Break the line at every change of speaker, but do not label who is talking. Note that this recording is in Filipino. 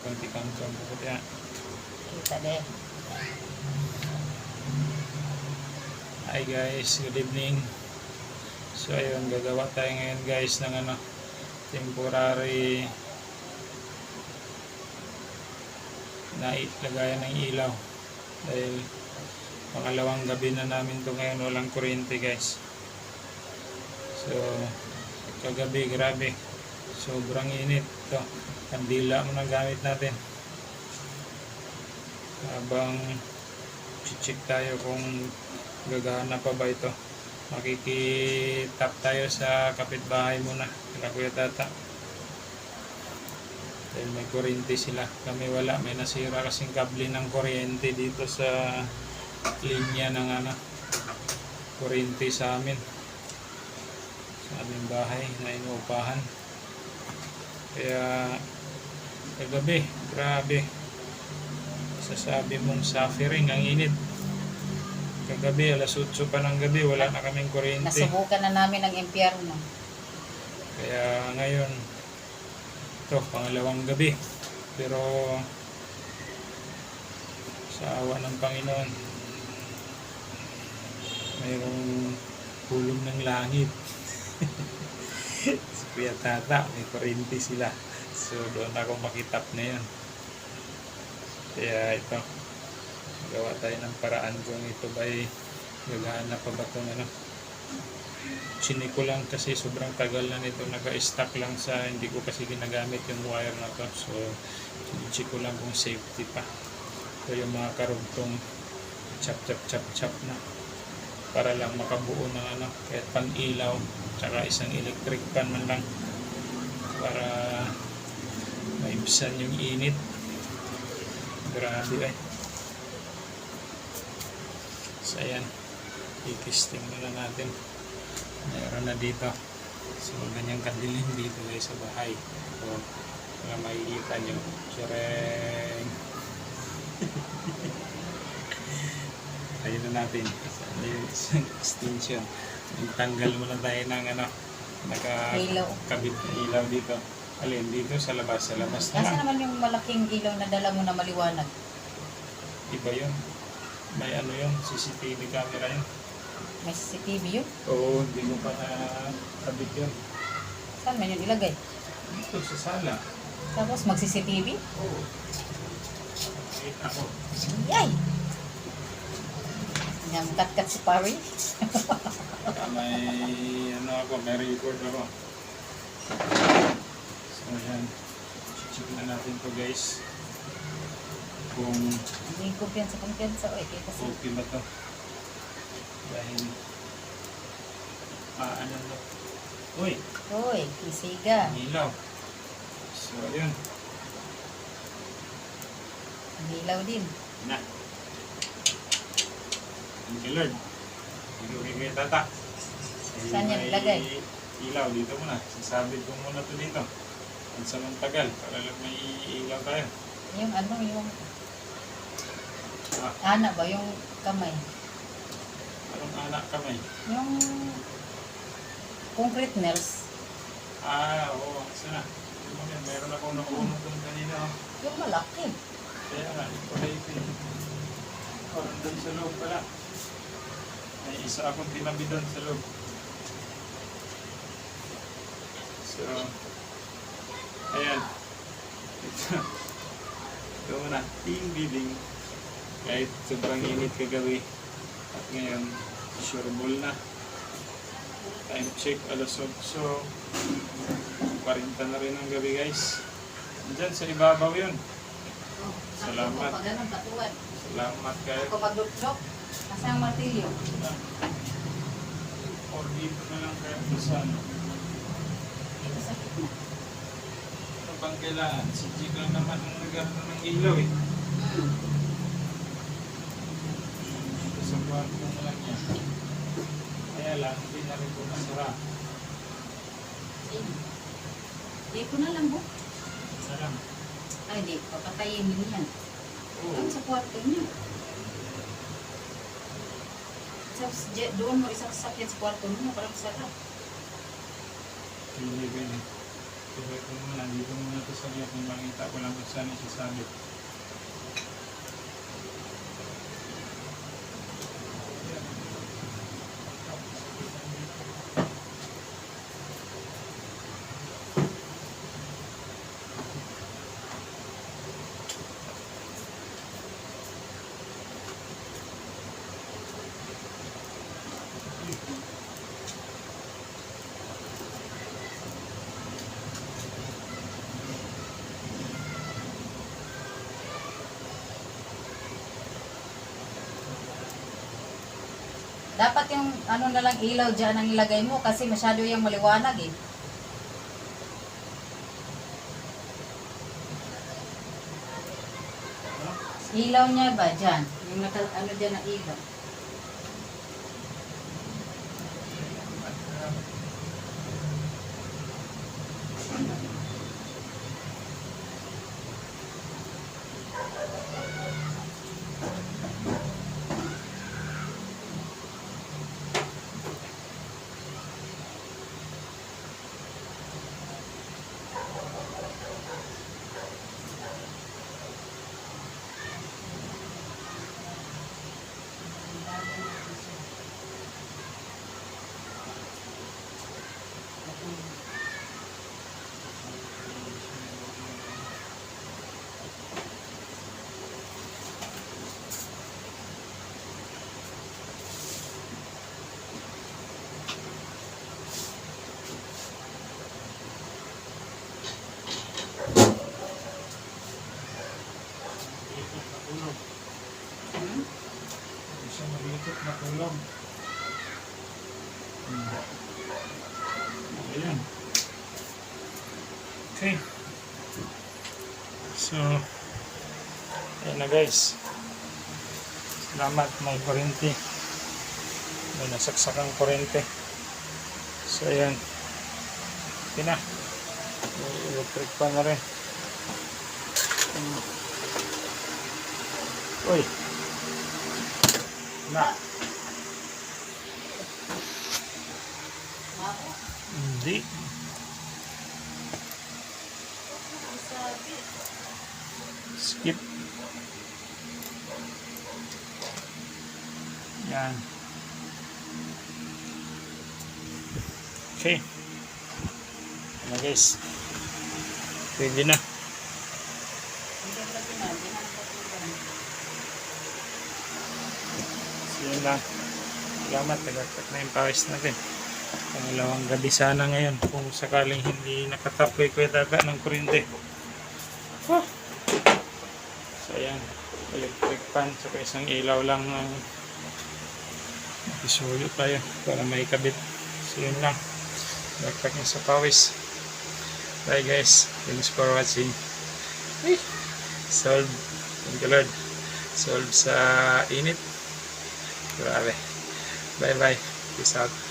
konti kang buko ya.
Kita deh.
Hi guys, good evening. So ayun, gagawa tayo ngayon guys ng temporary na lagayan ng ilaw dahil pangalawang gabi na namin to ngayon, walang kuryente guys. So kagabi, grabe, sobrang init to. Kandila mo na gamit natin habang check tayo kung gagana pa ba ito. Makikitap tayo sa kapitbahay muna kila Kuya Tata dahil may kuryente sila, kami wala. May nasira kasing kable ng kuryente dito sa linya ng kuryente sa amin, sa aming bahay na inuupahan. Kaya kagabi, grabe, sasabi mong suffering, ang init. Kagabi, alas 8 pa ng gabi, wala na kaming kuryente.
Nasubukan na namin ang impyerno.
Kaya ngayon, ito, pangalawang gabi. Pero sa awa ng Panginoon, mayroong hulog ng langit. Si Kuya Tata, may kuryente sila. So doon ako makitap na yun. Kaya ito, gawa tayo ng paraan kung ito ba'y gagana pa ba itong Chinik ko lang kasi sobrang tagal na nito, naka-stack lang sa, hindi ko kasi ginagamit yung wire na to. So chinik ko lang kung safety pa. So yung mga karugtong chap na para lang makabuo ng kahit pang ilaw, tsaka isang electric fan man lang para maibsan yung init. Grabe eh. So ayan, i-testing muna natin. Meron na dito. So ganyang kadilim dito guys sa bahay. So wala makikita nyo. Tsureng! Ayun na natin. Ayun isang extension. Tanggal muna tayo ng nakakabit na ilaw dito. Alin dito sa labas. Sa labas na
Kasi
lang.
naman yung malaking ilaw na dala mo na maliwanag.
Iba yun. May yun, CCTV camera yun.
May CCTV yun.
Oo, hindi mo pa nakabit yun.
Saan man yun ilagay?
Dito sa sala.
Tapos mag-CCTV?
Oo. Kita ko.
Yay! Yung kat-kat si Pari.
May may record ako. So yan, check na natin to guys kung
Hindi kumpiyansa. Oy, kita sa...
okay ba to dahil ano na.
Oy, isiga.
Ang ilaw. So yun
Ang ilaw din.
na. Thank you Lord. Hindi kay Tata.
Saan yan ilagay?
Ilaw dito muna. Sasabit ko muna to dito. Ang samang tagal para lang may ilaw tayo.
Yung yung... Anak ba? Yung kamay?
Anong anak kamay?
Yung... concrete nails.
Oo. Sana. Meron akong nakuha doon kanina.
Yung malaki.
Kaya nga, ito na ito. Parang doon sa loob pala. May isa akong tinabi doon sa loob. So, ayan. Ito muna. Team building. Kahit sobrang init kagabi. At ngayon, sure ball na. Time check, alas 8. So, 40 na rin ang gabi guys. Diyan sa ibabaw yun. Salamat. Salamat kayo.
Ako pag-dok-dok. Kasi ang martilyo.
Or dito na lang kayo sa
Ito sa gitna.
Ano bang kailangan? Si Jig lang naman ang nagano ng ilaw eh. Dito sa kwarto na lang yan. Kaya lang, hindi na rin po masara.
Di ko na lang po.
Na lang.
Ay, di. Papatayin din yan.
Oo.
Ang sa kwarto niya. Doon mo isang sakyan sa kwarto mo. Parang sarap.
Hindi ba yun? tuloy ko muna. Dito muna ito sa liya kung makita ko lang kung saan isasabit.
Dapat yung ano na lang ilaw dyan ang ilagay mo kasi masyado yung maliwanag eh. Ilaw niya ba dyan? Yung ano dyan ang ilaw. Isang maliit na tulog. Ayan. Okay. So, ayan na guys. Salamat, may kurente. May nasaksakang kurente. So, ayan. Okay na. May electric pa na rin. Uy. Na. Hindi. Skip. Yan. Okay. Ano guys. Pwede na. So yun lang. Salamat. Tagaktak na yung pawis natin. Pangalawang gabi sana ngayon kung sakaling hindi nakatapoy ko yung daga ng kurente. So ayan, electric fan so isang ilaw lang ang isuyo tayo para may kabit. So yun lang, tagaktak niya sa pawis. Bye guys, thanks for watching. Solve, thank you Lord, solve sa init. Grabe. Bye bye, peace out.